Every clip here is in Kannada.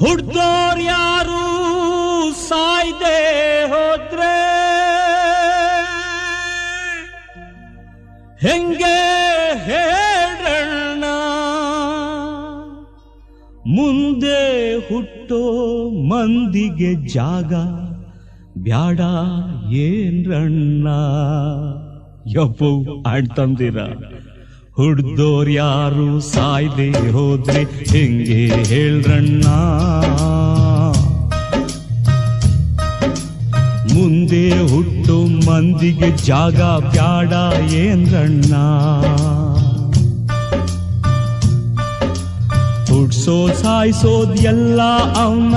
ಹುಡ್ದೋರ್ ಯಾರು ಸಾಯ್ದೆ ಹೋದ್ರೆ ಹೆಂಗೆ ಹೇಳಣ್ಣ, ಮುಂದೆ ಹುಟ್ಟೋ ಮಂದಿಗೆ ಜಾಗ ಬ್ಯಾಡ ಏನ್ರಣ್ಣ. ಯಪ್ಪು ಆಡ್ತಂದಿರ ಹುಡ್ದೋರ್ ಯಾರು ಸಾಯ್ದೆ ಹೋದ್ರೆ ಹೆಂಗೆ ಹೇಳ್ರಣ್ಣ, ಮುಂದೆ ಹುಟ್ಟು ಮಂದಿಗೆ ಜಾಗ ಬ್ಯಾಡ ಏನ್ರಣ್ಣ. ಹುಡ್ಸೋದ್ ಸಾಯ್ಸೋದ್ ಎಲ್ಲ ಅವನ,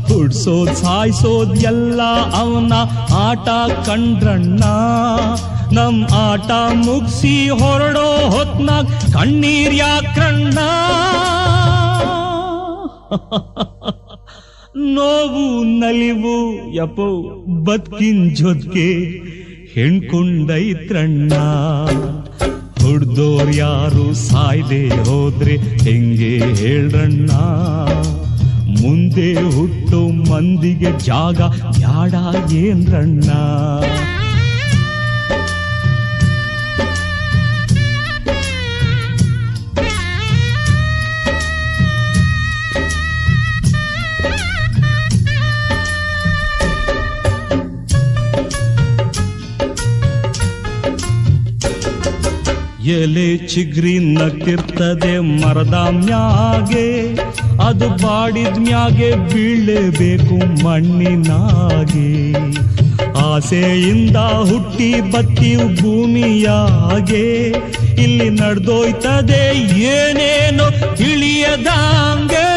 ಹುಡ್ಸೋದ್ ಸಾಯ್ಸೋದ್ ಎಲ್ಲ ಅವನ ಆಟ ಕಂಡ್ರಣ್ಣ. ನಮ್ ಆಟ ಮುಗ್ಸಿ ಹೊರಡೋ ಹೊತ್ನಾಗ ಕಣ್ಣೀರ್ ಯಾಕ್ರಣ್ಣ. ನೋವು ನಲಿವು ಯಪ್ಪೋ ಬದುಕಿನ ಜೊತೆಗೆ ಹೆಣ್ಕೊಂಡೈತ್ರಣ್ಣ. ಹುಡ್ದೋರ್ ಯಾರು ಸಾಯ್ದೆ ಹೋದ್ರೆ ಹೆಂಗೆ ಹೇಳ್ರಣ್ಣ, ಮುಂದೆ ಹುಟ್ಟು ಮಂದಿಗೆ ಜಾಗ ಬ್ಯಾಡ ಏನ್ರಣ್ಣ. ಎಲೆ ಚಿಗ್ರಿ ನಕ್ತಿರ್ತದೆ ಮರದ ಮ್ಯಾಗೆ, ಅದು ಬಾಡಿದ ಮ್ಯಾಗೆ ಬೀಳಬೇಕು ಮಣ್ಣಿನಾಗೆ. ಆಸೆಯಿಂದ ಹುಟ್ಟಿ ಬತ್ತೀವ್ ಭೂಮಿಯಾಗೆ, ಇಲ್ಲಿ ನಡೆದೋಯ್ತದೆ ಏನೇನೋ ತಿಳಿಯದಂಗೆ,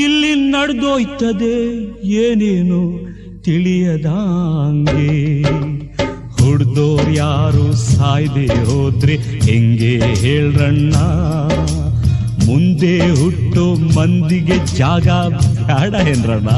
ಇಲ್ಲಿ ನಡೆದೋಯ್ತದೆ ಏನೇನೋ ತಿಳಿಯದಂಗೆ. ಹುಡ್ದೋರ್ ಯಾರು ಸಾಯ್ದೆ ಹೋದ್ರೆ ಹೆಂಗೆ ಹೇಳ್ರಣ್ಣ, ಮುಂದೆ ಹುಟ್ಟು ಮಂದಿಗೆ ಜಾಗ ಬ್ಯಾಡ ಏನ್ರಣ್ಣ.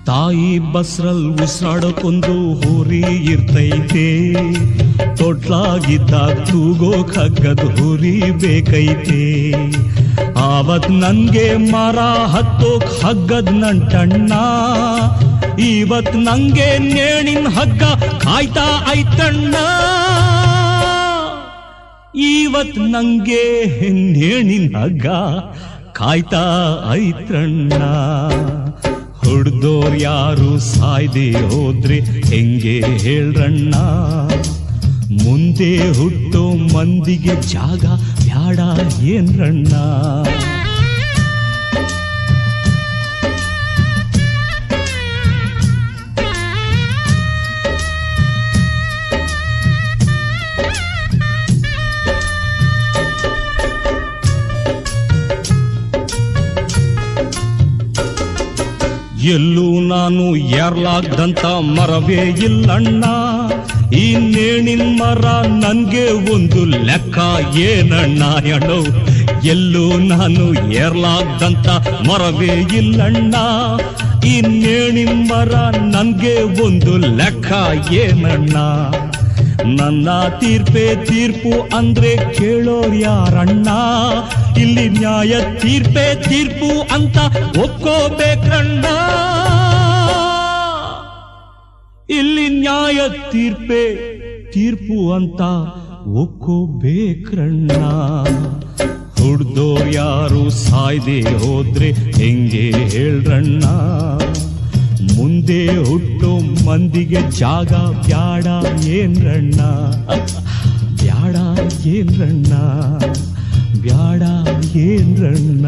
ತಾಯಿ ಬಸ್ರಲ್ ಉಸಿರಾಡಕ್ಕೊಂದು ಹುರಿ ಇರ್ತೈತೆ, ತೊಟ್ಲಾಗಿದ್ದಾಗ ತೂಗೋಕ್ ಹಗ್ಗದ ಹುರಿ ಬೇಕೈತೆ. ಆವತ್ ನನ್ಗೆ ಮರ ಹತ್ತೋಕ್ ಹಗ್ಗದ್ ನಂಟಣ್ಣ, ಇವತ್ ನಂಗೆ ನೇಣಿನ ಹಗ್ಗ ಕಾಯ್ತಾ ಐತಣ್ಣ. ಇವತ್ ನಂಗೆ ನೇಣಿನ ಹಗ್ಗ ಕಾಯ್ತಾ ಐತ್ರಣ್ಣ. ಹುಡ್ದೋರ್ ಯಾರು ಸಾಯ್ದೆ ಹೋದ್ರೆ ಹೆಂಗೆ ಹೇಳ್ರಣ್ಣ, ಮುಂದೆ ಹುಟ್ಟೋ ಮಂದಿಗೆ ಜಾಗ ಬ್ಯಾಡ ಏನ್ರಣ್ಣ. ಎಲ್ಲೂ ನಾನು ಏರ್ಲಾಗ್ದಂತ ಮರವೇ ಇಲ್ಲಣ್ಣ, ಈ ನೇಣಿನ ಮರ ನನ್ಗೆ ಒಂದು ಲೆಕ್ಕ ಏನಣ್ಣ ಅಣ್ಣೋ. ಎಲ್ಲೂ ನಾನು ಏರ್ಲಾಗ್ದಂತ ಮರವೇ ಇಲ್ಲಣ್ಣ, ಈ ನೇಣಿನ ಮರ ನನ್ಗೆ ಒಂದು ಲೆಕ್ಕ ಏನಣ್ಣ. ನನ್ನ ತೀರ್ಪೇ ತೀರ್ಪು ಅಂದ್ರೆ ಕೇಳೋರ್ ಯಾರಣ್ಣ, ಇಲ್ಲಿ ನ್ಯಾಯ ತೀರ್ಪೇ ತೀರ್ಪು ಅಂತ ಒಪ್ಕೋಬೇಕಣ್ಣ. ಇಲ್ಲಿ ನ್ಯಾಯ ತೀರ್ಪೇ ತೀರ್ಪು ಅಂತ ಒಪ್ಕೋಬೇಕ್ರಣ್ಣ. ಹುಡ್ದೋರ್ ಯಾರು ಸಾಯ್ದೆ ಹೋದ್ರೆ ಹೆಂಗೆ ಹೇಳ್ರಣ್ಣ, ಮುಂದೆ ಹುಟ್ಟು ಮಂದಿಗೆ ಜಾಗ ಬ್ಯಾಡ ಏನ್ರಣ್ಣ, ಬ್ಯಾಡ ಏನ್ರಣ್ಣ, ಬ್ಯಾಡ ಏನ್ರಣ್ಣ.